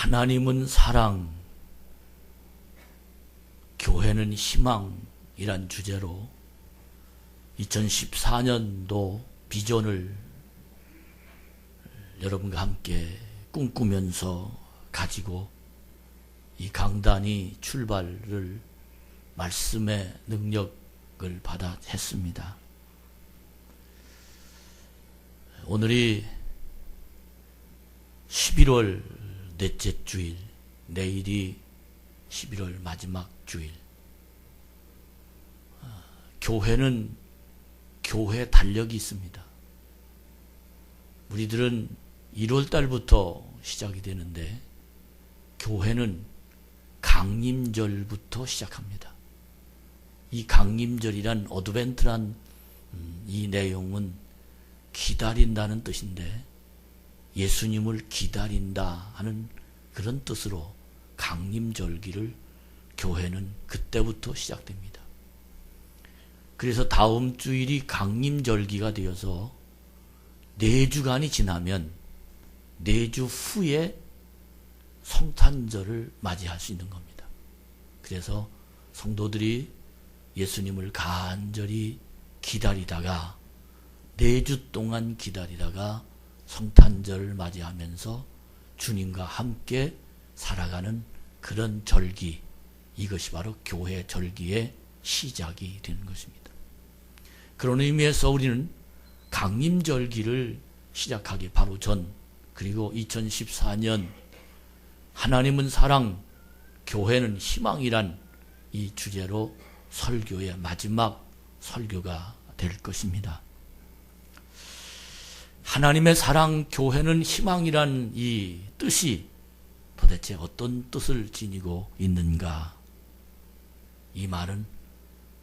하나님은 사랑, 교회는 희망이란 주제로 2014년도 비전을 여러분과 함께 꿈꾸면서 가지고 이 강단이 출발을 말씀의 능력을 받아 했습니다. 오늘이 11월 넷째 주일, 내일이 11월 마지막 주일. 교회는 교회 달력이 있습니다. 우리들은 1월 달부터 시작이 되는데 교회는 강림절부터 시작합니다. 이 강림절이란 어드벤트란 이 내용은 기다린다는 뜻인데 예수님을 기다린다 하는 그런 뜻으로 강림절기를 교회는 그때부터 시작됩니다. 그래서 다음 주일이 강림절기가 되어서 4주간이 지나면 4주 후에 성탄절을 맞이할 수 있는 겁니다. 그래서 성도들이 예수님을 간절히 기다리다가 4주 동안 기다리다가 성탄절을 맞이하면서 주님과 함께 살아가는 그런 절기, 이것이 바로 교회 절기의 시작이 되는 것입니다. 그런 의미에서 우리는 강림절기를 시작하기 바로 전, 그리고 2014년 하나님은 사랑, 교회는 희망이란 이 주제로 설교의 마지막 설교가 될 것입니다. 하나님의 사랑, 교회는 희망이란 이 뜻이 도대체 어떤 뜻을 지니고 있는가? 이 말은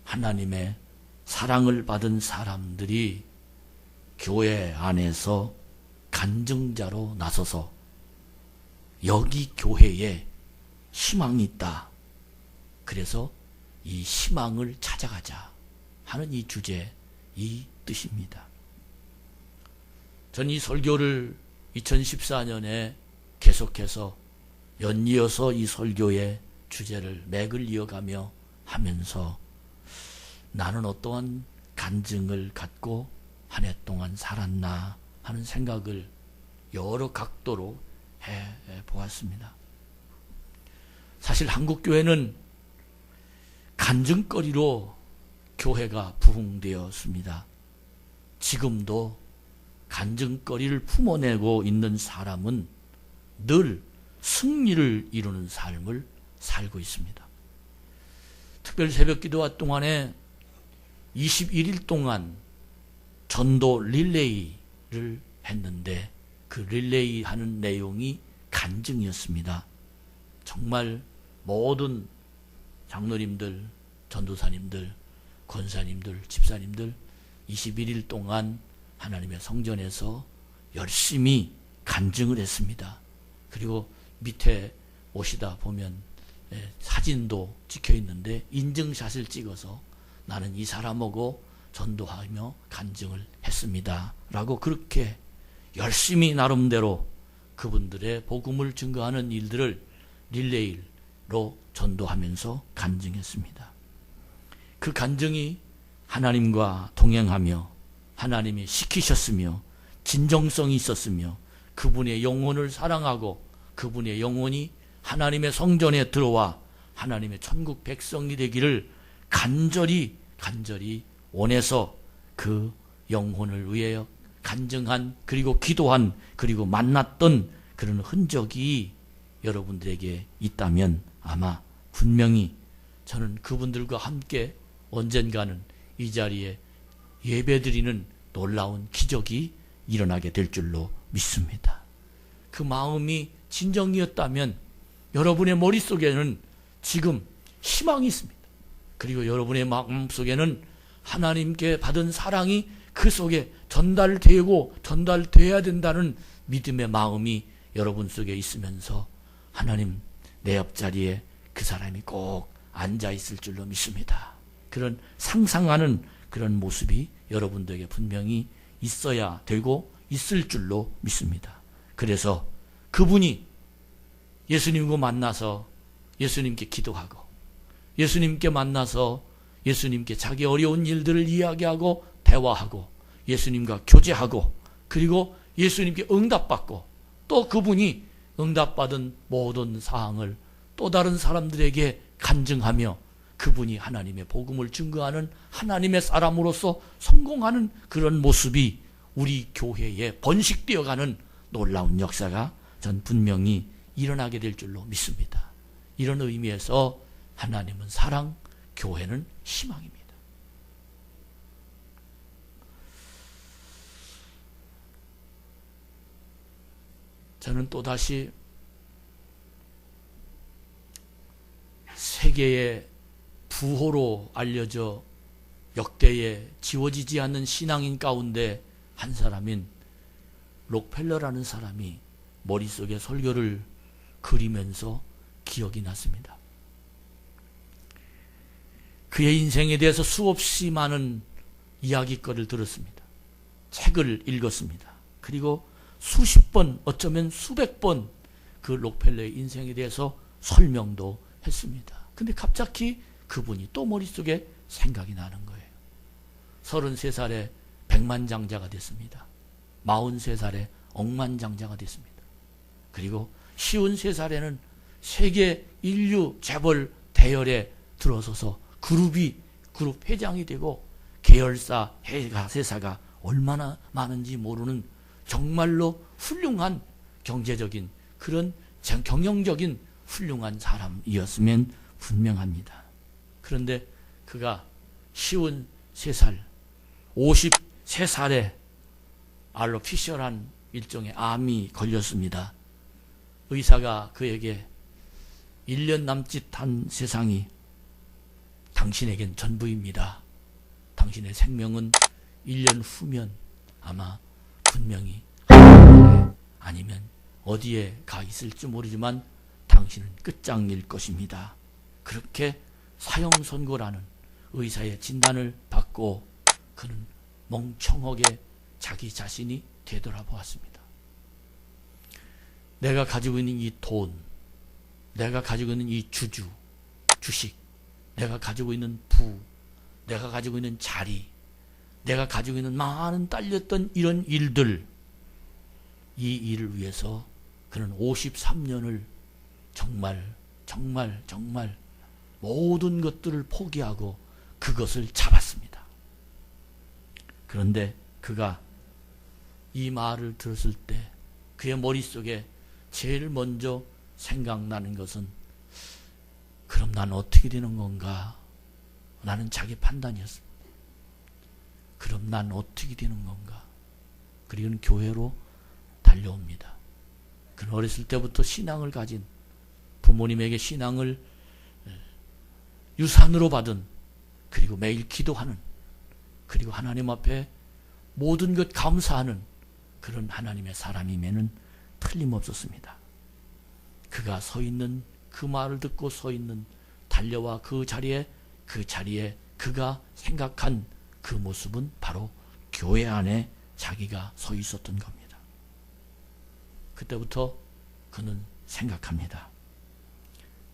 하나님의 사랑을 받은 사람들이 교회 안에서 간증자로 나서서 여기 교회에 희망이 있다. 그래서 이 희망을 찾아가자 하는 이 주제, 이 뜻입니다. 전 이 설교를 2014년에 계속해서 연이어서 이 설교의 주제를 맥을 이어가며 하면서 나는 어떠한 간증을 갖고 한 해 동안 살았나 하는 생각을 여러 각도로 해 보았습니다. 사실 한국교회는 간증거리로 교회가 부흥되었습니다. 지금도 간증거리를 품어내고 있는 사람은 늘 승리를 이루는 삶을 살고 있습니다. 특별 새벽기도와 동안에 21일 동안 전도 릴레이를 했는데 그 릴레이 하는 내용이 간증이었습니다. 정말 모든 장로님들, 전도사님들, 권사님들, 집사님들 21일 동안 하나님의 성전에서 열심히 간증을 했습니다. 그리고 밑에 오시다 보면 사진도 찍혀 있는데 인증샷을 찍어서 나는 이 사람하고 전도하며 간증을 했습니다. 라고 그렇게 열심히 나름대로 그분들의 복음을 증거하는 일들을 릴레이로 전도하면서 간증했습니다. 그 간증이 하나님과 동행하며 하나님이 시키셨으며 진정성이 있었으며 그분의 영혼을 사랑하고 그분의 영혼이 하나님의 성전에 들어와 하나님의 천국 백성이 되기를 간절히 원해서 그 영혼을 위하여 간증한, 그리고 기도한, 그리고 만났던 그런 흔적이 여러분들에게 있다면 아마 분명히 저는 그분들과 함께 언젠가는 이 자리에 예배드리는 놀라운 기적이 일어나게 될 줄로 믿습니다. 그 마음이 진정이었다면 여러분의 머릿속에는 지금 희망이 있습니다. 그리고 여러분의 마음속에는 하나님께 받은 사랑이 그 속에 전달돼야 된다는 믿음의 마음이 여러분 속에 있으면서 하나님, 내 옆자리에 그 사람이 꼭 앉아 있을 줄로 믿습니다. 그런 상상하는 그런 모습이 여러분들에게 분명히 있어야 되고 있을 줄로 믿습니다. 그래서 그분이 예수님과 만나서 예수님께 기도하고, 예수님께 만나서 예수님께 자기 어려운 일들을 이야기하고 대화하고 예수님과 교제하고, 그리고 예수님께 응답받고, 또 그분이 응답받은 모든 사항을 또 다른 사람들에게 간증하며 그분이 하나님의 복음을 증거하는 하나님의 사람으로서 성공하는 그런 모습이 우리 교회에 번식되어가는 놀라운 역사가 전 분명히 일어나게 될 줄로 믿습니다. 이런 의미에서 하나님은 사랑, 교회는 희망입니다. 저는 또다시 세계의 부호로 알려져 역대에 지워지지 않는 신앙인 가운데 한 사람인 록펠러라는 사람이 머릿속에 설교를 그리면서 기억이 났습니다. 그의 인생에 대해서 수없이 많은 이야기거리를 들었습니다. 책을 읽었습니다. 그리고 수십 번, 어쩌면 수백 번 그 록펠러의 인생에 대해서 설명도 했습니다. 근데 갑자기 그분이 또 머릿속에 생각이 나는 거예요. 33살에 백만장자가 됐습니다. 43살에 억만장자가 됐습니다. 그리고 53살에는 세계 인류 재벌 대열에 들어서서 그룹 회장이 되고 계열사, 회사가 얼마나 많은지 모르는 정말로 훌륭한 경제적인 그런 경영적인 훌륭한 사람이었으면 분명합니다. 그런데 그가 53살, 53살에 알로피셜한 일종의 암이 걸렸습니다. 의사가 그에게 1년 남짓한 세상이 당신에겐 전부입니다. 당신의 생명은 1년 후면 아마 분명히 하늘에 아니면 어디에 가 있을지 모르지만 당신은 끝장일 것입니다. 그렇게 사형 선고라는 의사의 진단을 받고 그는 멍청하게 자기 자신이 되돌아보았습니다. 내가 가지고 있는 이 돈, 내가 가지고 있는 이 주식, 내가 가지고 있는 부, 내가 가지고 있는 자리, 내가 가지고 있는 많은 딸렸던 이런 일들, 이 일을 위해서 그는 53년을 정말 모든 것들을 포기하고 그것을 잡았습니다. 그런데 그가 이 말을 들었을 때 그의 머릿속에 제일 먼저 생각나는 것은 그럼 난 어떻게 되는 건가? 나는 자기 판단이었습니다. 그럼 난 어떻게 되는 건가? 그리고는 교회로 달려옵니다. 그는 어렸을 때부터 신앙을 가진, 부모님에게 신앙을 유산으로 받은, 그리고 매일 기도하는, 그리고 하나님 앞에 모든 것 감사하는 그런 하나님의 사람임에는 틀림없었습니다. 그가 서 있는, 그 말을 듣고 서 있는, 달려와 그 자리에 그가 생각한 그 모습은 바로 교회 안에 자기가 서 있었던 겁니다. 그때부터 그는 생각합니다.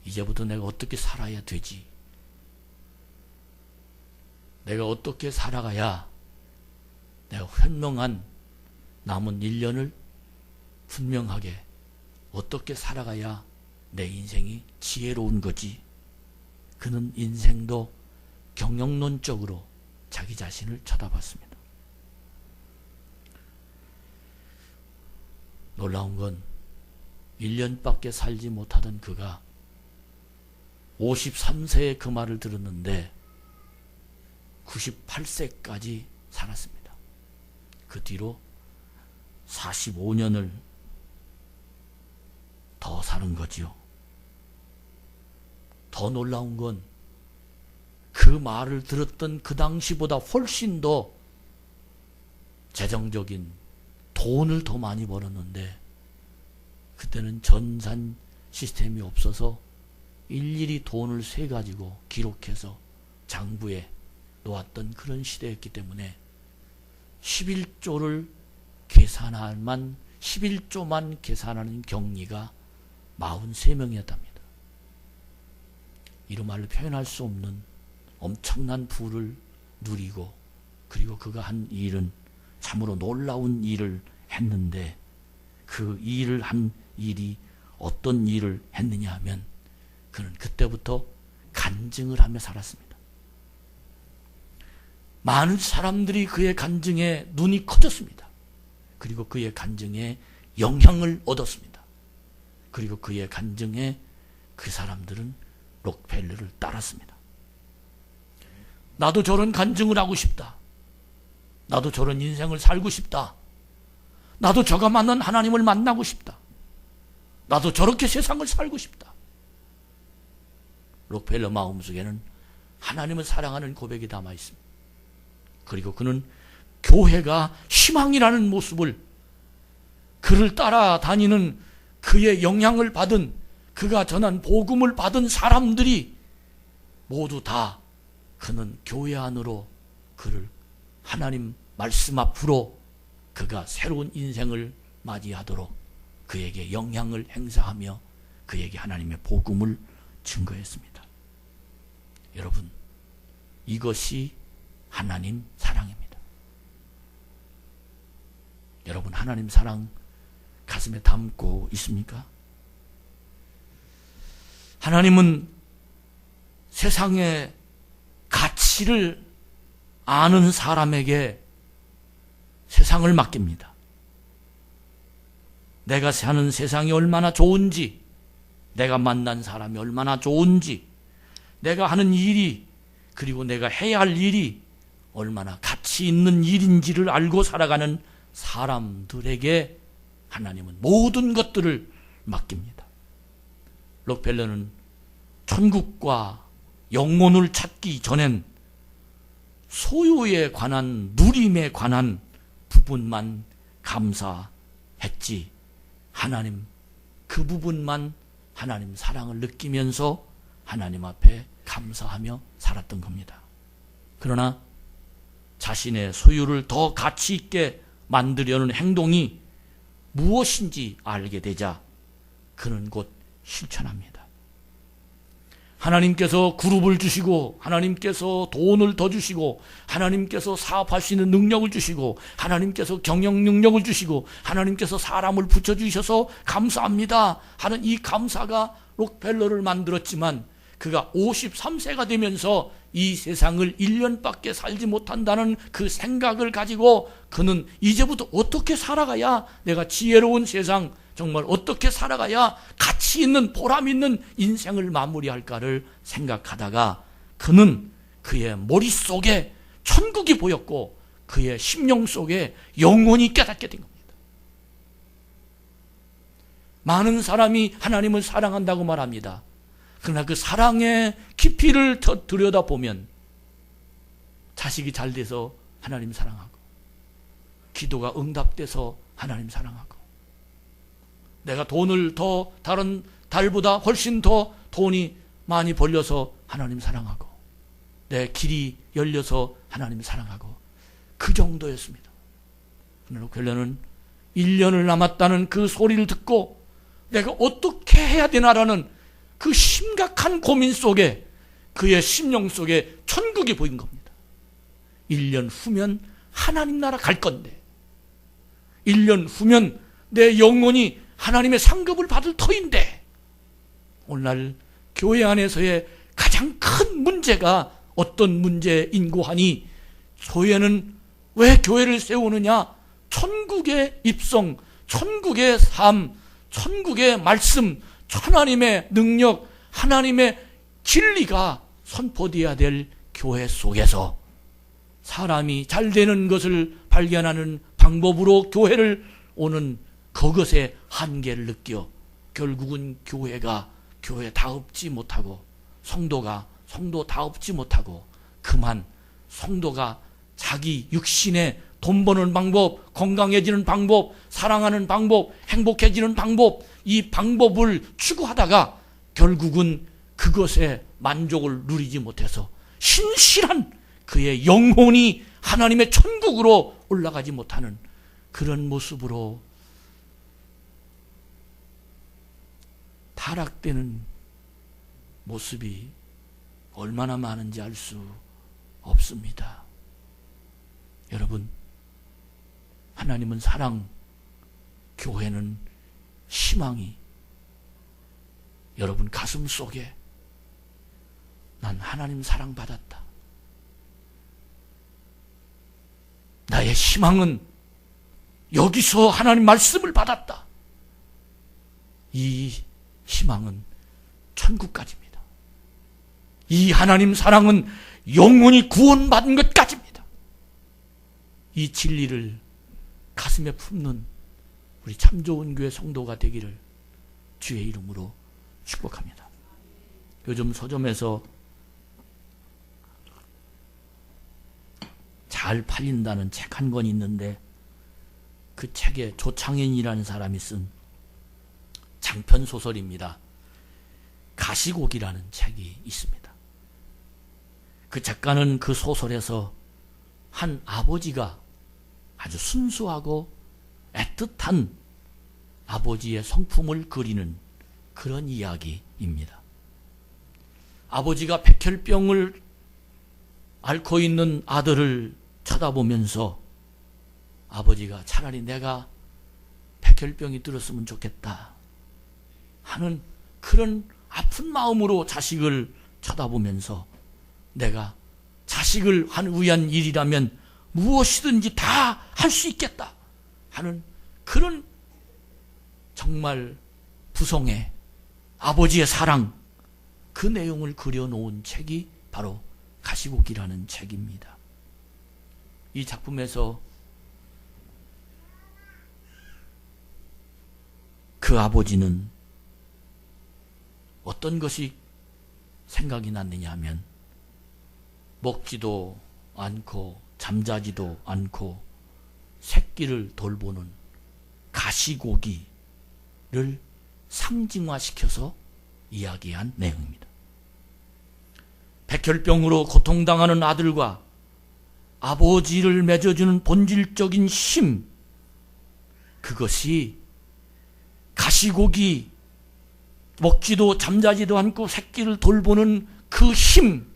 이제부터 내가 어떻게 살아야 되지? 내가 어떻게 살아가야 내가 현명한 남은 1년을 분명하게 어떻게 살아가야 내 인생이 지혜로운 거지? 그는 인생도 경영론적으로 자기 자신을 쳐다봤습니다. 놀라운 건 1년밖에 살지 못하던 그가 53세에 그 말을 들었는데 98세까지 살았습니다. 그 뒤로 45년을 더 사는 거지요. 더 놀라운 건 그 말을 들었던 그 당시보다 훨씬 더 재정적인 돈을 더 많이 벌었는데 그때는 전산 시스템이 없어서 일일이 돈을 세가지고 기록해서 장부에 놓았던 그런 시대였기 때문에 11조만 계산하는 경리가 43명이었답니다. 이런 말로 표현할 수 없는 엄청난 부를 누리고, 그리고 그가 한 일은 참으로 놀라운 일을 했는데, 그 일을 한 일이 어떤 일을 했느냐 하면, 그는 그때부터 간증을 하며 살았습니다. 많은 사람들이 그의 간증에 눈이 커졌습니다. 그리고 그의 간증에 영향을 얻었습니다. 그리고 그의 간증에 그 사람들은 록펠러를 따랐습니다. 나도 저런 간증을 하고 싶다. 나도 저런 인생을 살고 싶다. 나도 저가 만난 하나님을 만나고 싶다. 나도 저렇게 세상을 살고 싶다. 록펠러 마음속에는 하나님을 사랑하는 고백이 담아 있습니다. 그리고 그는 교회가 희망이라는 모습을, 그를 따라다니는 그의 영향을 받은, 그가 전한 복음을 받은 사람들이 모두 다 그는 교회 안으로 그를 하나님 말씀 앞으로 그가 새로운 인생을 맞이하도록 그에게 영향을 행사하며 그에게 하나님의 복음을 증거했습니다. 여러분, 이것이 하나님 사랑입니다. 여러분, 하나님 사랑 가슴에 담고 있습니까? 하나님은 세상의 가치를 아는 사람에게 세상을 맡깁니다. 내가 사는 세상이 얼마나 좋은지, 내가 만난 사람이 얼마나 좋은지, 내가 하는 일이, 그리고 내가 해야 할 일이 얼마나 가치 있는 일인지를 알고 살아가는 사람들에게 하나님은 모든 것들을 맡깁니다. 록펠러는 천국과 영혼을 찾기 전엔 소유에 관한, 누림에 관한 부분만 감사했지, 하나님, 그 부분만 하나님 사랑을 느끼면서 하나님 앞에 감사하며 살았던 겁니다. 그러나 자신의 소유를 더 가치 있게 만들려는 행동이 무엇인지 알게 되자 그는 곧 실천합니다. 하나님께서 그룹을 주시고, 하나님께서 돈을 더 주시고, 하나님께서 사업할 수 있는 능력을 주시고, 하나님께서 경영 능력을 주시고, 하나님께서 사람을 붙여주셔서 감사합니다 하는 이 감사가 록펠러를 만들었지만, 그가 53세가 되면서 이 세상을 1년밖에 살지 못한다는 그 생각을 가지고 그는 이제부터 어떻게 살아가야 내가 지혜로운 세상, 정말 어떻게 살아가야 가치 있는, 보람 있는 인생을 마무리할까를 생각하다가 그는 그의 머릿속에 천국이 보였고 그의 심령 속에 영혼이 깨닫게 된 겁니다. 많은 사람이 하나님을 사랑한다고 말합니다. 그러나 그 사랑의 깊이를 더 들여다보면 자식이 잘 돼서 하나님 사랑하고, 기도가 응답돼서 하나님 사랑하고, 내가 돈을 더 다른 달보다 훨씬 더 돈이 많이 벌려서 하나님 사랑하고, 내 길이 열려서 하나님 사랑하고, 그 정도였습니다. 그러나 록펠러는 1년을 남았다는 그 소리를 듣고 내가 어떻게 해야 되나라는 그 심각한 고민 속에 그의 심령 속에 천국이 보인 겁니다. 1년 후면 하나님 나라 갈 건데, 1년 후면 내 영혼이 하나님의 상급을 받을 터인데, 오늘날 교회 안에서의 가장 큰 문제가 어떤 문제인고 하니, 교회는 왜 교회를 세우느냐? 천국의 입성, 천국의 삶, 천국의 말씀, 하나님의 능력, 하나님의 진리가 선포되어야 될 교회 속에서 사람이 잘 되는 것을 발견하는 방법으로 교회를 오는 그것의 한계를 느껴 결국은 교회가 교회다웁지 못하고, 성도가 성도다웁지 못하고, 그만 성도가 자기 육신의 돈 버는 방법, 건강해지는 방법, 사랑하는 방법, 행복해지는 방법, 이 방법을 추구하다가 결국은 그것에 만족을 누리지 못해서 신실한 그의 영혼이 하나님의 천국으로 올라가지 못하는 그런 모습으로 타락되는 모습이 얼마나 많은지 알 수 없습니다. 여러분, 하나님은 사랑, 교회는 희망이 여러분 가슴 속에 난 하나님 사랑받았다. 나의 희망은 여기서 하나님 말씀을 받았다. 이 희망은 천국까지입니다. 이 하나님 사랑은 영원히 구원받은 것까지입니다. 이 진리를 가슴에 품는 우리 참 좋은 교회 성도가 되기를 주의 이름으로 축복합니다. 요즘 서점에서 잘 팔린다는 책 한 권 있는데 그 책에 조창현이라는 사람이 쓴 장편 소설입니다. 가시곡이라는 책이 있습니다. 그 작가는 그 소설에서 한 아버지가 아주 순수하고 애틋한 아버지의 성품을 그리는 그런 이야기입니다. 아버지가 백혈병을 앓고 있는 아들을 쳐다보면서 아버지가 차라리 내가 백혈병이 들었으면 좋겠다 하는 그런 아픈 마음으로 자식을 쳐다보면서 내가 자식을 위한 일이라면 무엇이든지 다 할 수 있겠다 하는 그런 정말 부성의 아버지의 사랑, 그 내용을 그려놓은 책이 바로 가시곡이라는 책입니다. 이 작품에서 그 아버지는 어떤 것이 생각이 났느냐 하면 먹지도 않고 잠자지도 않고 새끼를 돌보는 가시고기를 상징화시켜서 이야기한 내용입니다. 백혈병으로 고통당하는 아들과 아버지를 맺어주는 본질적인 힘, 그것이 가시고기, 먹지도 잠자지도 않고 새끼를 돌보는 그 힘,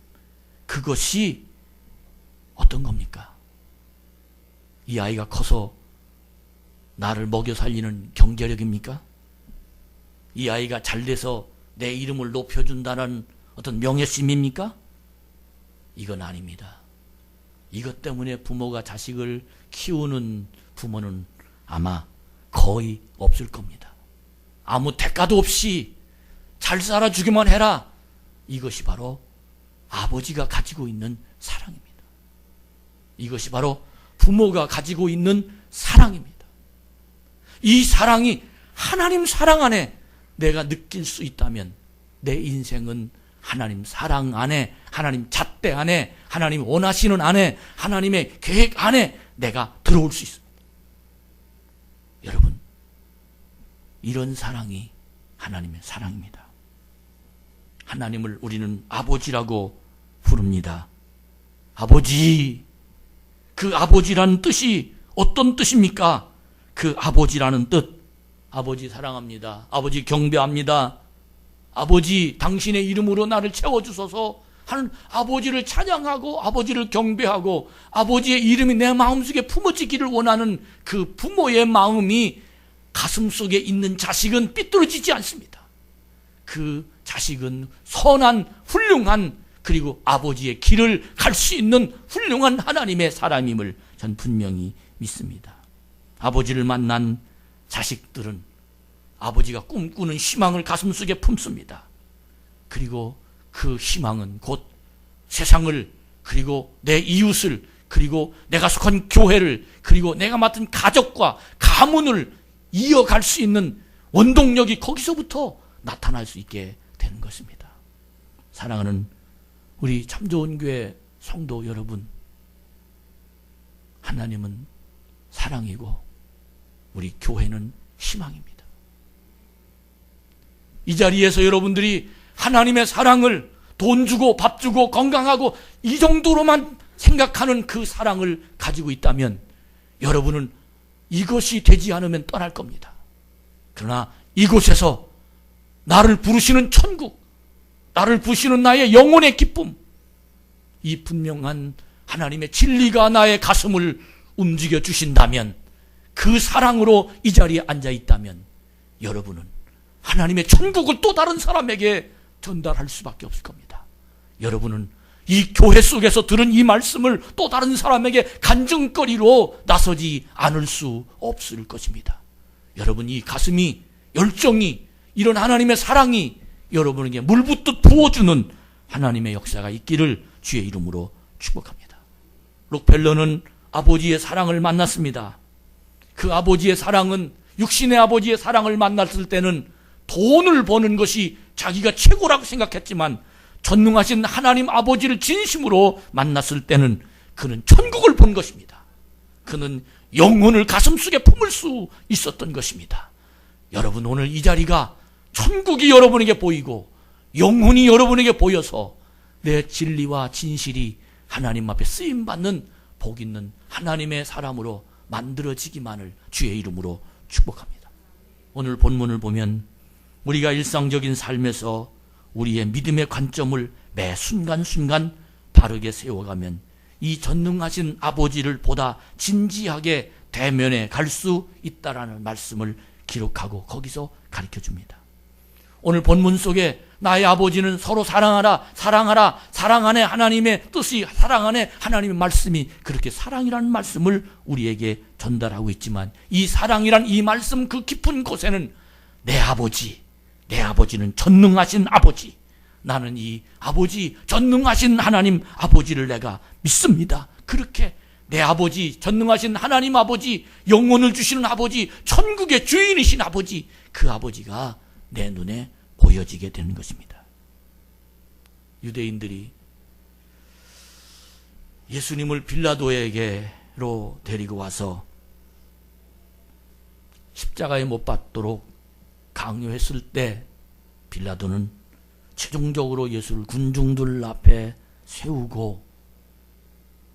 그것이 어떤 겁니까? 이 아이가 커서 나를 먹여 살리는 경제력입니까? 이 아이가 잘돼서 내 이름을 높여준다는 어떤 명예심입니까? 이건 아닙니다. 이것 때문에 부모가 자식을 키우는 부모는 아마 거의 없을 겁니다. 아무 대가도 없이 잘 살아주기만 해라. 이것이 바로 아버지가 가지고 있는 사랑입니다. 이것이 바로 부모가 가지고 있는 사랑입니다. 이 사랑이 하나님 사랑 안에 내가 느낄 수 있다면 내 인생은 하나님 사랑 안에, 하나님 잣대 안에, 하나님 원하시는 안에, 하나님의 계획 안에 내가 들어올 수 있습니다. 여러분, 이런 사랑이 하나님의 사랑입니다. 하나님을 우리는 아버지라고 부릅니다. 아버지, 그 아버지라는 뜻이 어떤 뜻입니까? 그 아버지라는 뜻, 아버지 사랑합니다. 아버지 경배합니다. 아버지 당신의 이름으로 나를 채워주소서 하는 아버지를 찬양하고 아버지를 경배하고 아버지의 이름이 내 마음속에 품어지기를 원하는 그 부모의 마음이 가슴속에 있는 자식은 삐뚤어지지 않습니다. 그 자식은 선한 훌륭한 그리고 아버지의 길을 갈 수 있는 훌륭한 하나님의 사람임을 전 분명히 믿습니다. 아버지를 만난 자식들은 아버지가 꿈꾸는 희망을 가슴속에 품습니다. 그리고 그 희망은 곧 세상을, 그리고 내 이웃을, 그리고 내가 속한 교회를, 그리고 내가 맡은 가족과 가문을 이어갈 수 있는 원동력이 거기서부터 나타날 수 있게 되는 것입니다. 사랑하는 우리 참 좋은 교회 성도 여러분, 하나님은 사랑이고 우리 교회는 희망입니다. 이 자리에서 여러분들이 하나님의 사랑을 돈 주고 밥 주고 건강하고 이 정도로만 생각하는 그 사랑을 가지고 있다면 여러분은 이것이 되지 않으면 떠날 겁니다. 그러나 이곳에서 나를 부르시는 천국, 나를 부르시는 나의 영혼의 기쁨, 이 분명한 하나님의 진리가 나의 가슴을 움직여 주신다면, 그 사랑으로 이 자리에 앉아 있다면 여러분은 하나님의 천국을 또 다른 사람에게 전달할 수밖에 없을 겁니다. 여러분은 이 교회 속에서 들은 이 말씀을 또 다른 사람에게 간증거리로 나서지 않을 수 없을 것입니다. 여러분, 이 가슴이, 열정이, 이런 하나님의 사랑이 여러분에게 물붓듯 부어주는 하나님의 역사가 있기를 주의 이름으로 축복합니다. 록펠러는 아버지의 사랑을 만났습니다. 그 아버지의 사랑은, 육신의 아버지의 사랑을 만났을 때는 돈을 버는 것이 자기가 최고라고 생각했지만, 전능하신 하나님 아버지를 진심으로 만났을 때는 그는 천국을 본 것입니다. 그는 영혼을 가슴속에 품을 수 있었던 것입니다. 여러분, 오늘 이 자리가 천국이 여러분에게 보이고 영혼이 여러분에게 보여서 내 진리와 진실이 하나님 앞에 쓰임받는 복 있는 하나님의 사람으로 만들어지기만을 주의 이름으로 축복합니다. 오늘 본문을 보면 우리가 일상적인 삶에서 우리의 믿음의 관점을 매 순간순간 바르게 세워가면 이 전능하신 아버지를 보다 진지하게 대면해 갈 수 있다라는 말씀을 기록하고 거기서 가르쳐 줍니다. 오늘 본문 속에 나의 아버지는 서로 사랑하라, 사랑하라, 사랑 안에 하나님의 뜻이, 사랑 안에 하나님의 말씀이, 그렇게 사랑이라는 말씀을 우리에게 전달하고 있지만, 이 사랑이란 이 말씀 그 깊은 곳에는 내 아버지는 전능하신 아버지, 나는 이 아버지, 전능하신 하나님 아버지를 내가 믿습니다. 그렇게 내 아버지, 전능하신 하나님 아버지, 영혼을 주시는 아버지, 천국의 주인이신 아버지, 그 아버지가 내 눈에 보여지게 되는 것입니다. 유대인들이 예수님을 빌라도에게로 데리고 와서 십자가에 못 박도록 강요했을 때 빌라도는 최종적으로 예수를 군중들 앞에 세우고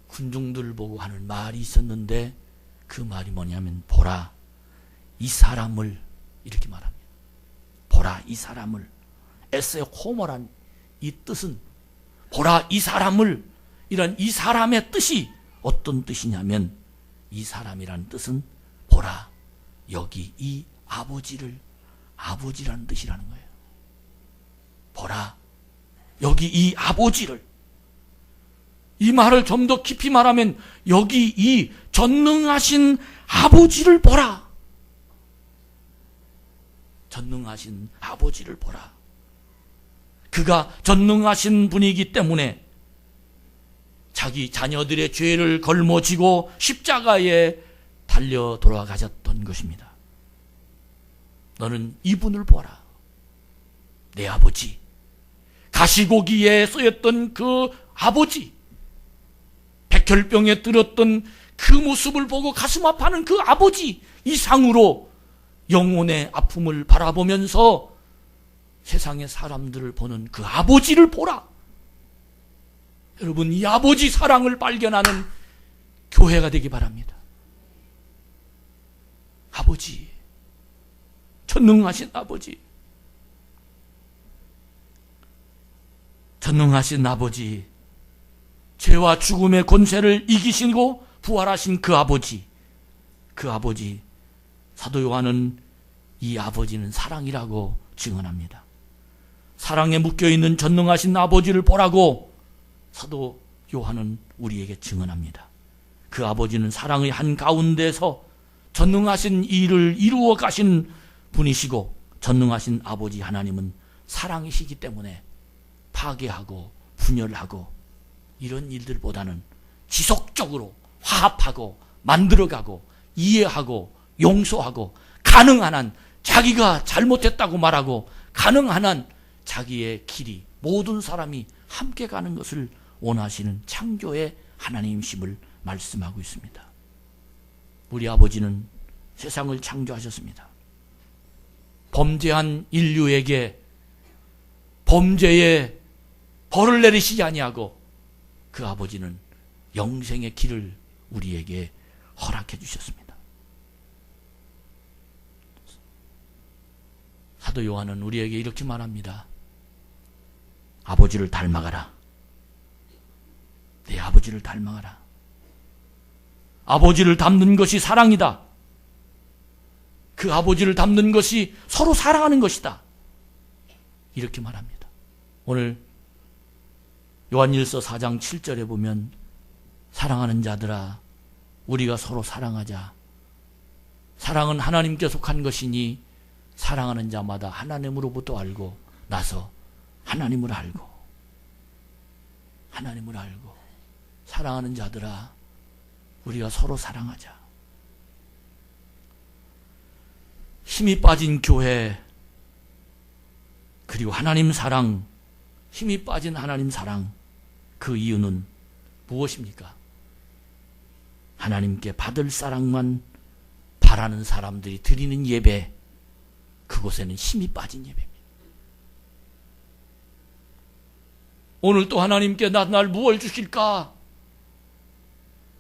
군중들 보고 하는 말이 있었는데, 그 말이 뭐냐면, 보라 이 사람을, 이렇게 말합니다. 보라 이 사람을. 에세 호모란 이 뜻은, 보라 이 사람을, 이런 이 사람의 뜻이 어떤 뜻이냐면, 이 사람이란 뜻은 보라 여기 이 아버지를, 아버지라는 뜻이라는 거예요. 보라 여기 이 아버지를. 이 말을 좀 더 깊이 말하면, 여기 이 전능하신 아버지를 보라. 전능하신 아버지를 보라. 그가 전능하신 분이기 때문에 자기 자녀들의 죄를 걸머지고 십자가에 달려 돌아가셨던 것입니다. 너는 이분을 보라. 내 아버지, 가시고기에 쓰였던 그 아버지, 백혈병에 들었던 그 모습을 보고 가슴 아파하는 그 아버지 이상으로 영혼의 아픔을 바라보면서 세상의 사람들을 보는 그 아버지를 보라. 여러분, 이 아버지 사랑을 발견하는 교회가 되기 바랍니다. 아버지, 전능하신 아버지, 전능하신 아버지, 죄와 죽음의 권세를 이기시고 부활하신 그 아버지, 그 아버지, 사도 요한은 이 아버지는 사랑이라고 증언합니다. 사랑에 묶여있는 전능하신 아버지를 보라고 사도 요한은 우리에게 증언합니다. 그 아버지는 사랑의 한가운데서 전능하신 일을 이루어 가신 분이시고, 전능하신 아버지 하나님은 사랑이시기 때문에 파괴하고 분열하고 이런 일들보다는 지속적으로 화합하고 만들어가고 이해하고 용서하고, 가능한 한 자기가 잘못했다고 말하고, 가능한 한 자기의 길이, 모든 사람이 함께 가는 것을 원하시는 창조의 하나님이심을 말씀하고 있습니다. 우리 아버지는 세상을 창조하셨습니다. 범죄한 인류에게 범죄의 벌을 내리시지 아니하고, 그 아버지는 영생의 길을 우리에게 허락해 주셨습니다. 사도 요한은 우리에게 이렇게 말합니다. 아버지를 닮아가라. 내 아버지를 닮아가라. 아버지를 닮는 것이 사랑이다. 그 아버지를 닮는 것이 서로 사랑하는 것이다. 이렇게 말합니다. 오늘 요한일서 4장 7절에 보면 사랑하는 자들아 우리가 서로 사랑하자. 사랑은 하나님께 속한 것이니 사랑하는 자마다 하나님으로부터 알고 나서 하나님을 알고 사랑하는 자들아 우리가 서로 사랑하자. 힘이 빠진 교회 그리고 하나님 사랑, 힘이 빠진 하나님 사랑, 그 이유는 무엇입니까? 하나님께 받을 사랑만 바라는 사람들이 드리는 예배, 그곳에는 힘이 빠진 예배입니다. 오늘 또 하나님께 날 무엇을 주실까?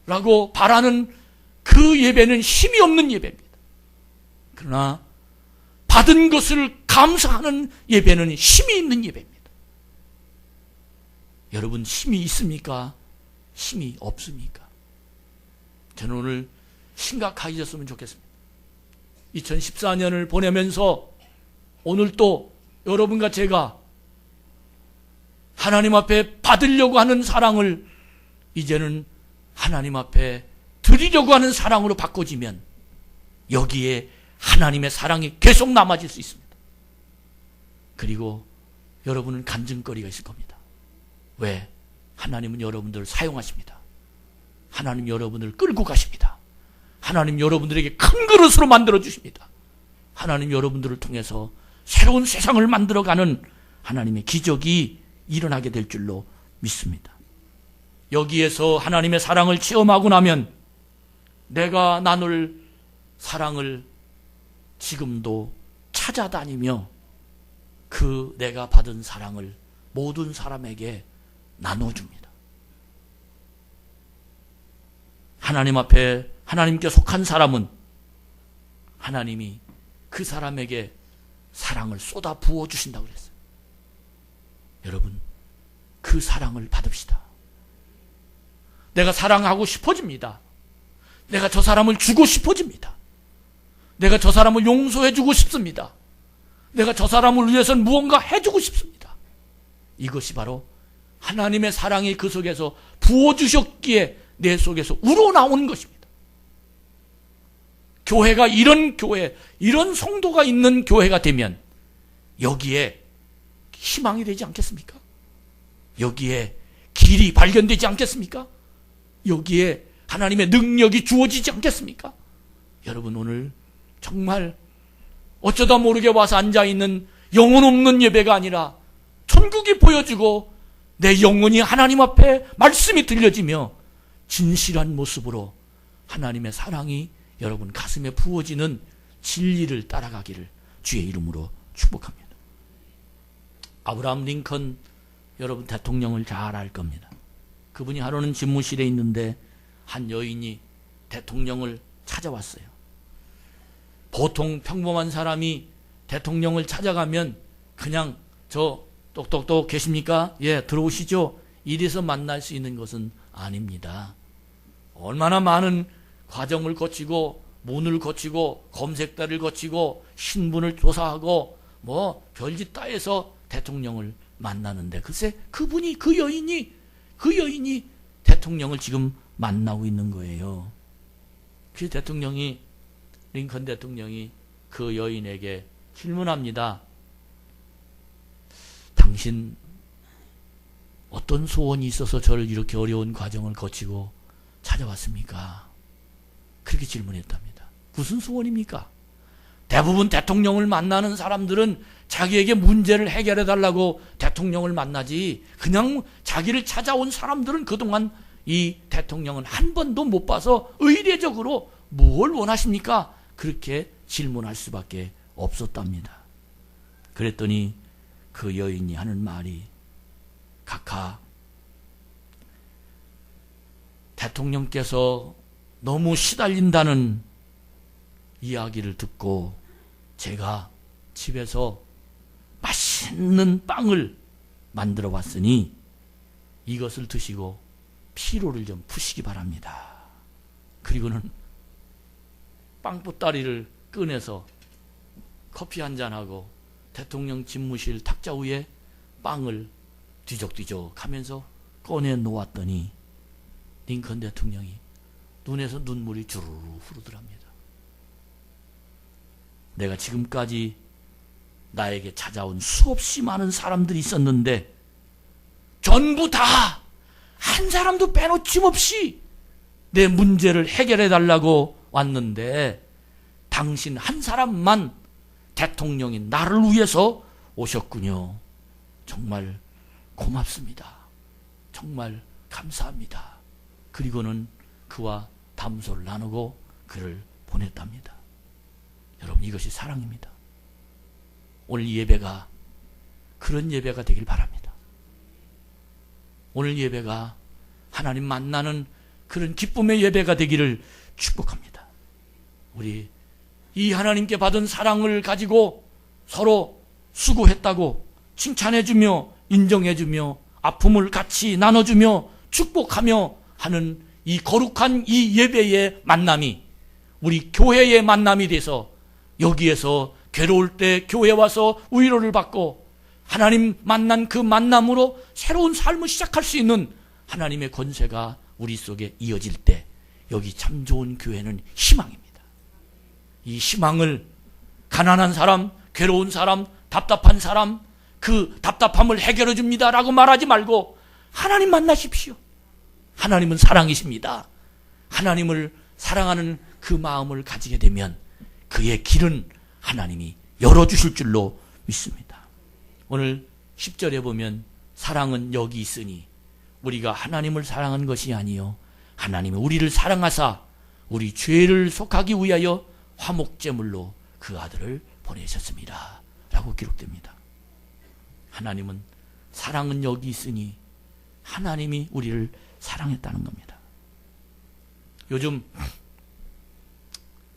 라고 바라는 그 예배는 힘이 없는 예배입니다. 그러나 받은 것을 감사하는 예배는 힘이 있는 예배입니다. 여러분 힘이 있습니까? 힘이 없습니까? 저는 오늘 심각해졌으면 좋겠습니다. 2014년을 보내면서 오늘 또 여러분과 제가 하나님 앞에 받으려고 하는 사랑을 이제는 하나님 앞에 드리려고 하는 사랑으로 바꿔지면 여기에 하나님의 사랑이 계속 남아질 수 있습니다. 그리고 여러분은 간증거리가 있을 겁니다. 왜? 하나님은 여러분들을 사용하십니다. 하나님 여러분을 끌고 가십니다. 하나님 여러분들에게 큰 그릇으로 만들어 주십니다. 하나님 여러분들을 통해서 새로운 세상을 만들어가는 하나님의 기적이 일어나게 될 줄로 믿습니다. 여기에서 하나님의 사랑을 체험하고 나면 내가 나눌 사랑을 지금도 찾아다니며 그 내가 받은 사랑을 모든 사람에게 나눠줍니다. 하나님 앞에 하나님께 속한 사람은 하나님이 그 사람에게 사랑을 쏟아 부어주신다고 그랬어요. 여러분 그 사랑을 받읍시다. 내가 사랑하고 싶어집니다. 내가 저 사람을 주고 싶어집니다. 내가 저 사람을 용서해주고 싶습니다. 내가 저 사람을 위해서는 무언가 해주고 싶습니다. 이것이 바로 하나님의 사랑이 그 속에서 부어주셨기에 내 속에서 우러나오는 것입니다. 교회가 이런 교회, 이런 성도가 있는 교회가 되면 여기에 희망이 되지 않겠습니까? 여기에 길이 발견되지 않겠습니까? 여기에 하나님의 능력이 주어지지 않겠습니까? 여러분 오늘 정말 어쩌다 모르게 와서 앉아있는 영혼 없는 예배가 아니라 천국이 보여지고 내 영혼이 하나님 앞에 말씀이 들려지며 진실한 모습으로 하나님의 사랑이 여러분 가슴에 부어지는 진리를 따라가기를 주의 이름으로 축복합니다. 아브라함 링컨 여러분 대통령을 잘 알 겁니다. 그분이 하루는 집무실에 있는데 한 여인이 대통령을 찾아왔어요. 보통 평범한 사람이 대통령을 찾아가면 그냥 저 똑똑똑 계십니까? 예, 들어오시죠. 이래서 만날 수 있는 것은 아닙니다. 얼마나 많은 과정을 거치고 문을 거치고 검색대를 거치고 신분을 조사하고 뭐 별짓 다 해서 대통령을 만나는데 글쎄 그분이 그 여인이 대통령을 지금 만나고 있는 거예요. 그 대통령이 링컨 대통령이 그 여인에게 질문합니다. 당신 어떤 소원이 있어서 저를 이렇게 어려운 과정을 거치고 찾아왔습니까? 그렇게 질문했답니다. 무슨 소원입니까? 대부분 대통령을 만나는 사람들은 자기에게 문제를 해결해 달라고 대통령을 만나지 그냥 자기를 찾아온 사람들은 그동안 이 대통령은 한 번도 못 봐서 의례적으로 뭘 원하십니까? 그렇게 질문할 수밖에 없었답니다. 그랬더니 그 여인이 하는 말이 각하 대통령께서 너무 시달린다는 이야기를 듣고 제가 집에서 맛있는 빵을 만들어 왔으니 이것을 드시고 피로를 좀 푸시기 바랍니다. 그리고는 빵보따리를 꺼내서 커피 한잔하고 대통령 집무실 탁자 위에 빵을 뒤적뒤적 하면서 꺼내 놓았더니 링컨 대통령이 눈에서 눈물이 주르르 흐르더랍니다. 내가 지금까지 나에게 찾아온 수없이 많은 사람들이 있었는데 전부 다 한 사람도 빼놓침없이 내 문제를 해결해 달라고 왔는데 당신 한 사람만 대통령인 나를 위해서 오셨군요. 정말 고맙습니다. 정말 감사합니다. 그리고는 그와 담소를 나누고 그를 보냈답니다. 여러분, 이것이 사랑입니다. 오늘 예배가 그런 예배가 되길 바랍니다. 오늘 예배가 하나님 만나는 그런 기쁨의 예배가 되기를 축복합니다. 우리 이 하나님께 받은 사랑을 가지고 서로 수고했다고 칭찬해주며 인정해주며 아픔을 같이 나눠주며 축복하며 하는 이 거룩한 이 예배의 만남이 우리 교회의 만남이 돼서 여기에서 괴로울 때 교회 와서 위로를 받고 하나님 만난 그 만남으로 새로운 삶을 시작할 수 있는 하나님의 권세가 우리 속에 이어질 때 여기 참 좋은 교회는 희망입니다. 이 희망을 가난한 사람, 괴로운 사람, 답답한 사람, 그 답답함을 해결해 줍니다 라고 말하지 말고 하나님 만나십시오. 하나님은 사랑이십니다. 하나님을 사랑하는 그 마음을 가지게 되면 그의 길은 하나님이 열어주실 줄로 믿습니다. 오늘 10절에 보면 사랑은 여기 있으니 우리가 하나님을 사랑한 것이 아니요 하나님이 우리를 사랑하사 우리 죄를 속하기 위하여 화목제물로 그 아들을 보내셨습니다 라고 기록됩니다. 하나님은 사랑은 여기 있으니 하나님이 우리를 사랑했다는 겁니다. 요즘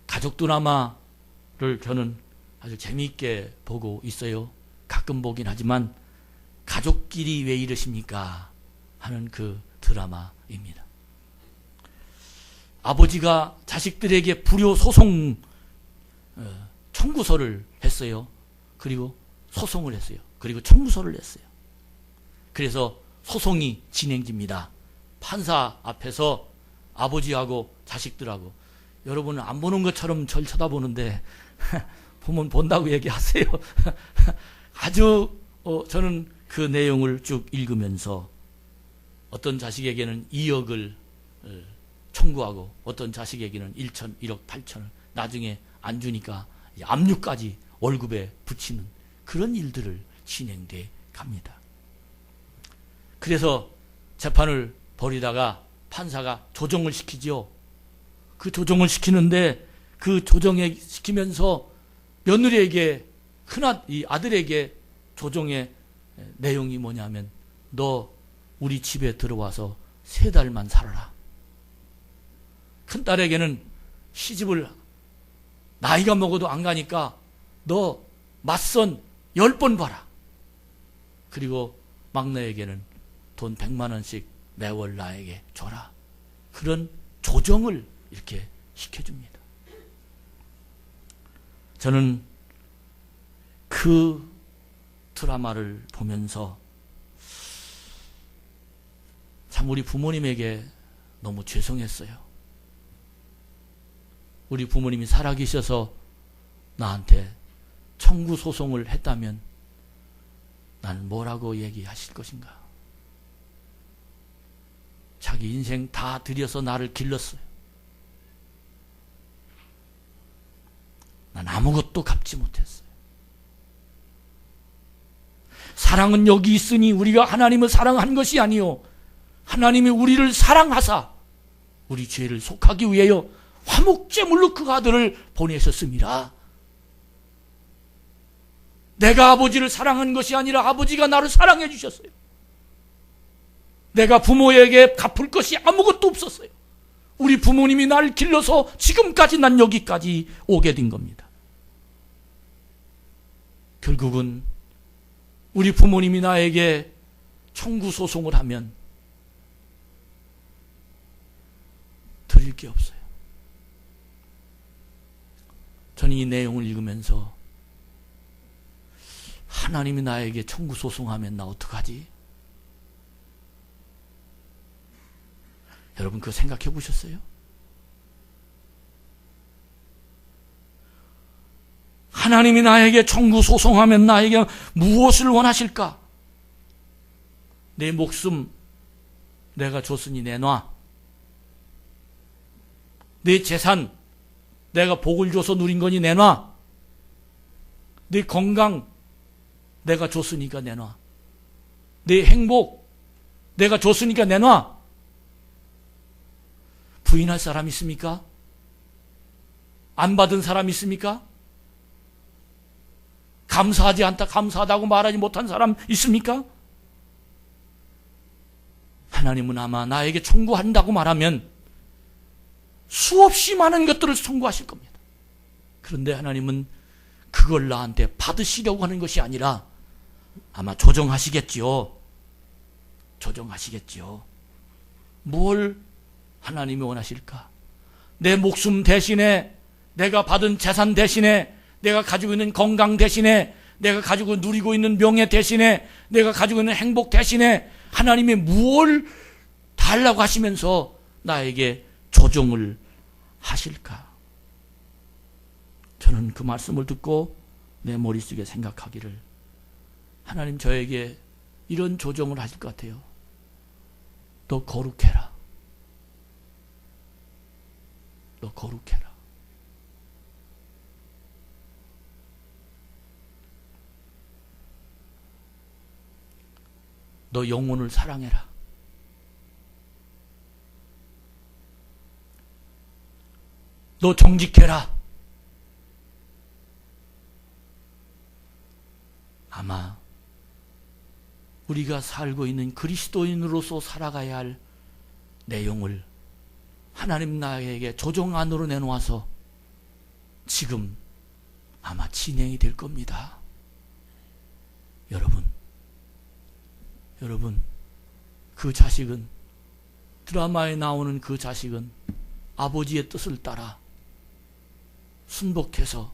가족 드라마를 저는 아주 재미있게 보고 있어요. 가끔 보긴 하지만 가족끼리 왜 이러십니까 하는 그 드라마입니다. 아버지가 자식들에게 불효 소송 청구서를 했어요. 그리고 소송을 했어요. 그리고 청구서를 냈어요. 그래서 소송이 진행됩니다. 판사 앞에서 아버지하고 자식들하고, 여러분은 안 보는 것처럼 절 쳐다보는데 보면 본다고 얘기하세요. 아주 저는 그 내용을 쭉 읽으면서 어떤 자식에게는 2억을 청구하고 어떤 자식에게는 1억 8천을 나중에 안 주니까 압류까지 월급에 붙이는 그런 일들을 진행돼 갑니다. 그래서 재판을 벌이다가 판사가 조정을 시키죠. 그 조정을 시키는데 그 조정에 시키면서 며느리에게 이 아들에게 조정의 내용이 뭐냐면 너 우리 집에 들어와서 3달만 살아라. 큰딸에게는 시집을 나이가 먹어도 안 가니까 너 맞선 10번 봐라. 그리고 막내에게는 돈 100만 원씩 매월 나에게 줘라. 그런 조정을 이렇게 시켜줍니다. 저는 그 드라마를 보면서 참 우리 부모님에게 너무 죄송했어요. 우리 부모님이 살아계셔서 나한테 청구 소송을 했다면 나는 뭐라고 얘기하실 것인가? 자기 인생 다 들여서 나를 길렀어요. 난 아무것도 갚지 못했어요. 사랑은 여기 있으니 우리가 하나님을 사랑한 것이 아니요 하나님이 우리를 사랑하사 우리 죄를 속하기 위하여 화목제물로 그 아들을 보내셨습니다. 내가 아버지를 사랑한 것이 아니라 아버지가 나를 사랑해 주셨어요. 내가 부모에게 갚을 것이 아무것도 없었어요. 우리 부모님이 나를 길러서 지금까지 난 여기까지 오게 된 겁니다. 결국은 우리 부모님이 나에게 청구 소송을 하면 드릴 게 없어요. 저는 이 내용을 읽으면서 하나님이 나에게 청구 소송하면 나 어떡하지? 여러분 그거 생각해 보셨어요? 하나님이 나에게 청구 소송하면 나에게 무엇을 원하실까? 내 목숨 내가 줬으니 내놔. 내 재산 내가 복을 줘서 누린 거니 내놔. 내 건강 내가 줬으니까 내놔. 내 행복 내가 줬으니까 내놔. 부인할 사람 있습니까? 안 받은 사람 있습니까? 감사하지 않다, 감사하다고 말하지 못한 사람 있습니까? 하나님은 아마 나에게 청구한다고 말하면 수없이 많은 것들을 청구하실 겁니다. 그런데 하나님은 그걸 나한테 받으시려고 하는 것이 아니라 아마 조정하시겠지요. 조정하시겠지요. 뭘 하나님이 원하실까? 내 목숨 대신에, 내가 받은 재산 대신에, 내가 가지고 있는 건강 대신에, 내가 가지고 누리고 있는 명예 대신에, 내가 가지고 있는 행복 대신에 하나님이 무엇을 달라고 하시면서 나에게 조정을 하실까? 저는 그 말씀을 듣고 내 머릿속에 생각하기를, 하나님 저에게 이런 조정을 하실 것 같아요. 너 거룩해라. 너 거룩해라. 너 영혼을 사랑해라. 너 정직해라. 아마 우리가 살고 있는 그리스도인으로서 살아가야 할 내용을 하나님 나에게 조정 안으로 내놓아서 지금 아마 진행이 될 겁니다. 여러분, 그 자식은, 드라마에 나오는 그 자식은 아버지의 뜻을 따라 순복해서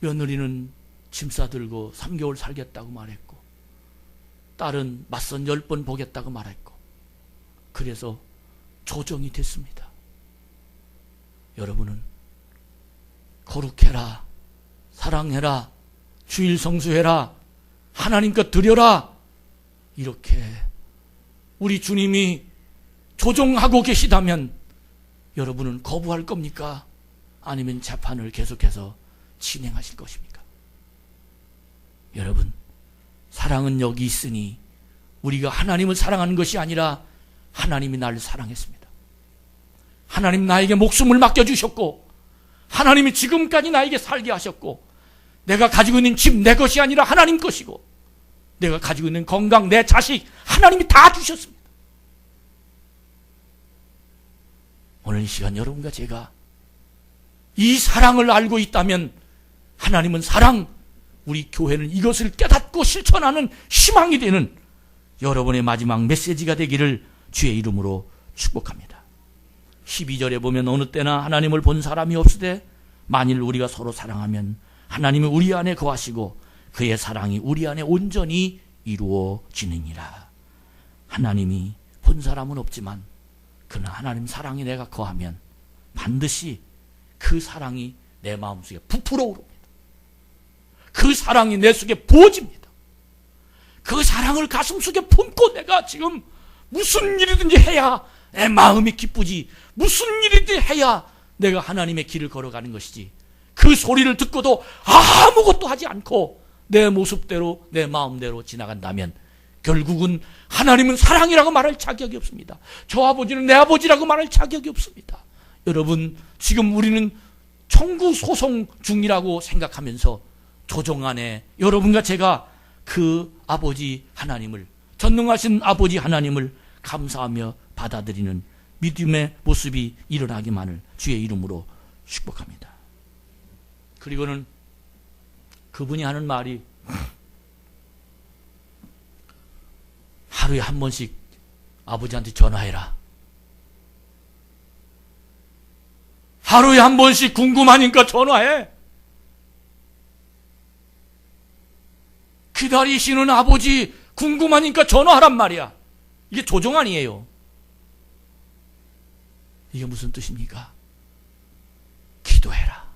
며느리는 짐 싸들고 3개월 살겠다고 말했고, 딸은 맞선 10번 보겠다고 말했고, 그래서 조정이 됐습니다. 여러분은 거룩해라, 사랑해라, 주일 성수해라, 하나님 것 드려라, 이렇게 우리 주님이 조정하고 계시다면 여러분은 거부할 겁니까? 아니면 재판을 계속해서 진행하실 것입니까? 여러분, 사랑은 여기 있으니 우리가 하나님을 사랑하는 것이 아니라 하나님이 나를 사랑했습니다. 하나님 나에게 목숨을 맡겨주셨고, 하나님이 지금까지 나에게 살게 하셨고, 내가 가지고 있는 집 내 것이 아니라 하나님 것이고, 내가 가지고 있는 건강, 내 자식, 하나님이 다 주셨습니다. 오늘 이 시간 여러분과 제가 이 사랑을 알고 있다면 하나님은 사랑, 우리 교회는 이것을 깨닫고 실천하는 희망이 되는 여러분의 마지막 메시지가 되기를 주의 이름으로 축복합니다. 12절에 보면 어느 때나 하나님을 본 사람이 없으되 만일 우리가 서로 사랑하면 하나님이 우리 안에 거하시고 그의 사랑이 우리 안에 온전히 이루어지느니라. 하나님이 본 사람은 없지만 그러나 하나님 사랑이 내가 거하면 반드시 그 사랑이 내 마음속에 부풀어 오릅니다. 그 사랑이 내 속에 부어집니다. 그 사랑을 가슴속에 품고 내가 지금 무슨 일이든지 해야 내 마음이 기쁘지, 무슨 일이든지 해야 내가 하나님의 길을 걸어가는 것이지, 그 소리를 듣고도 아무것도 하지 않고 내 모습대로 내 마음대로 지나간다면 결국은 하나님은 사랑이라고 말할 자격이 없습니다. 저 아버지는 내 아버지라고 말할 자격이 없습니다. 여러분, 지금 우리는 청구 소송 중이라고 생각하면서 조정 안에 여러분과 제가 그 아버지 하나님을, 전능하신 아버지 하나님을 감사하며 받아들이는 믿음의 모습이 일어나기만을 주의 이름으로 축복합니다. 그리고는 그분이 하는 말이 하루에 한 번씩 아버지한테 전화해라. 하루에 한 번씩 궁금하니까 전화해. 기다리시는 아버지 궁금하니까 전화하란 말이야. 이게 조종 아니에요. 이게 무슨 뜻입니까? 기도해라.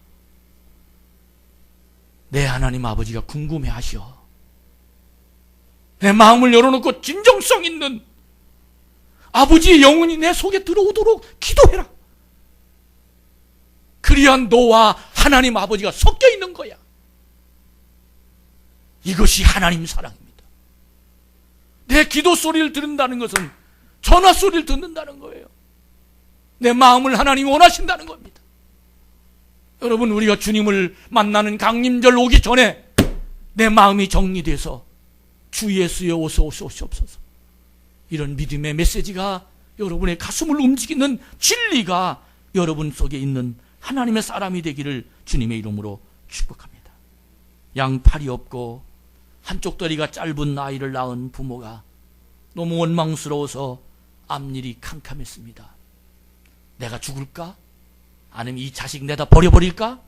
내 하나님 아버지가 궁금해하셔. 내 마음을 열어놓고 진정성 있는 아버지의 영혼이 내 속에 들어오도록 기도해라. 그리한 너와 하나님 아버지가 섞여 있는 거야. 이것이 하나님 사랑입니다. 내 기도 소리를 들은다는 것은 전화 소리를 듣는다는 거예요. 내 마음을 하나님이 원하신다는 겁니다. 여러분, 우리가 주님을 만나는 강림절 오기 전에 내 마음이 정리돼서 주 예수여 어서 오시옵소서, 이런 믿음의 메시지가 여러분의 가슴을 움직이는 진리가 여러분 속에 있는 하나님의 사람이 되기를 주님의 이름으로 축복합니다. 양팔이 없고 한쪽 다리가 짧은 아이를 낳은 부모가 너무 원망스러워서 앞일이 캄캄했습니다. 내가 죽을까? 아니면 이 자식 내다 버려버릴까?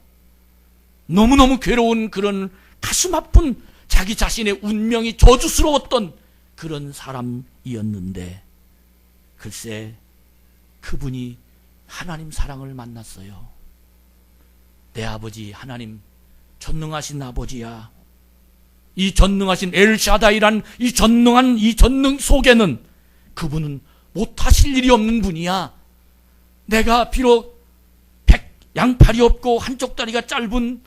너무너무 괴로운 그런 가슴 아픈 자기 자신의 운명이 저주스러웠던 그런 사람이었는데, 글쎄 그분이 하나님 사랑을 만났어요. 내 아버지 하나님 전능하신 아버지야. 이 전능하신 엘샤다이란 이 전능한 이 전능 속에는 그분은 못하실 일이 없는 분이야. 내가 비록 양팔이 없고 한쪽 다리가 짧은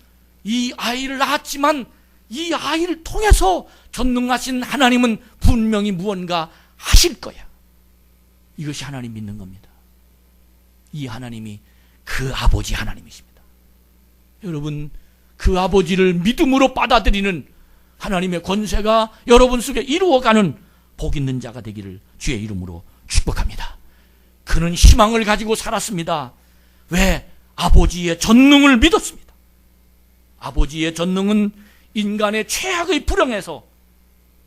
이 아이를 낳았지만 이 아이를 통해서 전능하신 하나님은 분명히 무언가 하실 거야. 이것이 하나님 믿는 겁니다. 이 하나님이 그 아버지 하나님이십니다. 여러분, 그 아버지를 믿음으로 받아들이는 하나님의 권세가 여러분 속에 이루어가는 복 있는 자가 되기를 주의 이름으로 축복합니다. 그는 희망을 가지고 살았습니다. 왜? 아버지의 전능을 믿었습니다. 아버지의 전능은 인간의 최악의 불행에서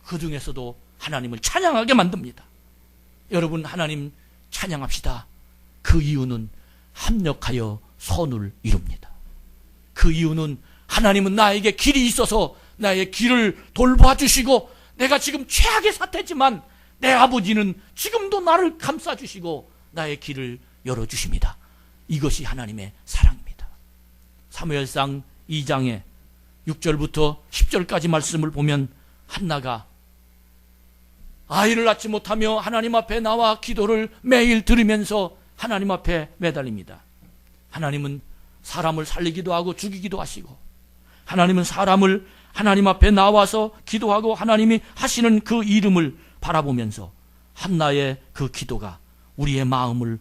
그 중에서도 하나님을 찬양하게 만듭니다. 여러분, 하나님 찬양합시다. 그 이유는 합력하여 선을 이룹니다. 그 이유는 하나님은 나에게 길이 있어서 나의 길을 돌봐주시고, 내가 지금 최악의 사태지만 내 아버지는 지금도 나를 감싸주시고 나의 길을 열어주십니다. 이것이 하나님의 사랑입니다. 사무엘상 2장에 6절부터 10절까지 말씀을 보면 한나가 아이를 낳지 못하며 하나님 앞에 나와 기도를 매일 들으면서 하나님 앞에 매달립니다. 하나님은 사람을 살리기도 하고 죽이기도 하시고, 하나님은 사람을 하나님 앞에 나와서 기도하고 하나님이 하시는 그 이름을 바라보면서 한나의 그 기도가 우리의 마음을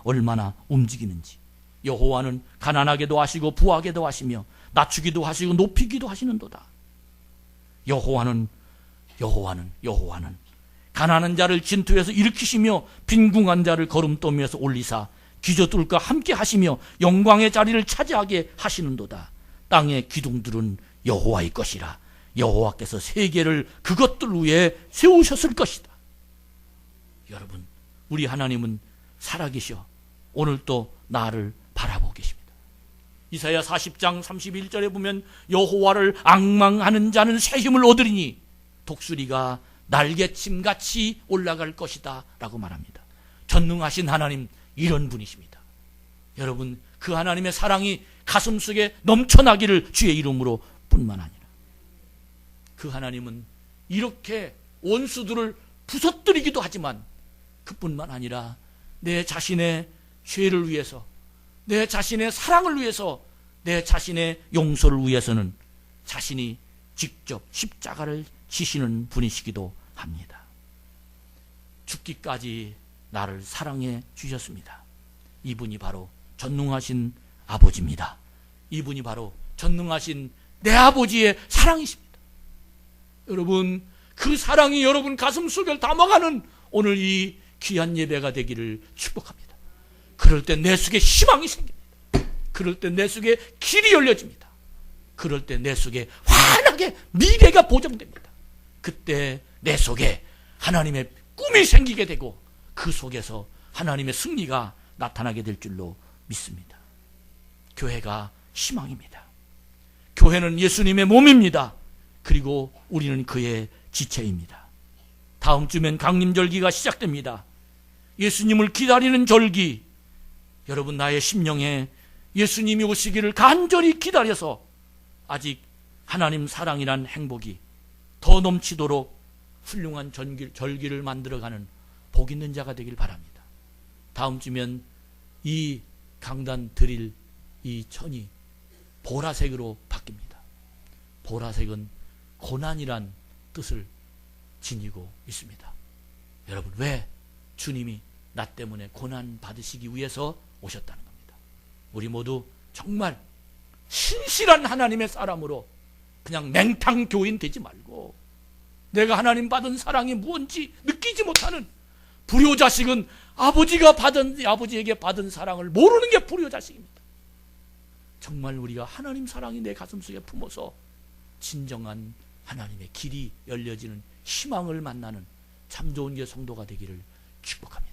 얼마나 움직이는지. 여호와는 가난하게도 하시고 부하게도 하시며 낮추기도 하시고 높이기도 하시는도다. 여호와는 가난한 자를 진토에서 일으키시며 빈궁한 자를 거름더미에서 올리사 기저들과 함께 하시며 영광의 자리를 차지하게 하시는도다. 땅의 기둥들은 여호와의 것이라. 여호와께서 세계를 그것들 위에 세우셨을 것이다. 여러분, 우리 하나님은 살아계셔 오늘도 나를 바라보고 계십니다. 이사야 40장 31절에 보면 여호와를 앙망하는 자는 새 힘을 얻으리니 독수리가 날개침같이 올라갈 것이다 라고 말합니다. 전능하신 하나님, 이런 분이십니다. 여러분, 그 하나님의 사랑이 가슴속에 넘쳐나기를 주의 이름으로 뿐만 아니라, 그 하나님은 이렇게 원수들을 부서뜨리기도 하지만 그뿐만 아니라 내 자신의 죄를 위해서, 내 자신의 사랑을 위해서, 내 자신의 용서를 위해서는 자신이 직접 십자가를 지시는 분이시기도 합니다. 죽기까지 나를 사랑해 주셨습니다. 이분이 바로 전능하신 아버지입니다. 이분이 바로 전능하신 내 아버지의 사랑이십니다. 여러분, 그 사랑이 여러분 가슴 속을 담아가는 오늘 이 귀한 예배가 되기를 축복합니다. 그럴 때 내 속에 희망이 생깁니다. 그럴 때 내 속에 길이 열려집니다. 그럴 때 내 속에 확실하게 미래가 보장됩니다. 그때 내 속에 하나님의 꿈이 생기게 되고 그 속에서 하나님의 승리가 나타나게 될 줄로 믿습니다. 교회가 희망입니다. 교회는 예수님의 몸입니다. 그리고 우리는 그의 지체입니다. 다음 주면 강림절기가 시작됩니다. 예수님을 기다리는 절기. 여러분, 나의 심령에 예수님이 오시기를 간절히 기다려서 아직 하나님 사랑이란 행복이 더 넘치도록 훌륭한 절기를 만들어가는 복 있는 자가 되길 바랍니다. 다음 주면 이 강단 드릴 이 천이 보라색으로 바뀝니다. 보라색은 고난이란 뜻을 지니고 있습니다. 여러분, 왜 주님이 나 때문에 고난 받으시기 위해서 오셨다는 겁니다. 우리 모두 정말 신실한 하나님의 사람으로 그냥 맹탕 교인 되지 말고 내가 하나님 받은 사랑이 무엇인지 느끼지 못하는 불효자식은 아버지에게 받은 사랑을 모르는 게 불효자식입니다. 정말 우리가 하나님 사랑이 내 가슴속에 품어서 진정한 하나님의 길이 열려지는 희망을 만나는 참 좋은 게 성도가 되기를 축복합니다.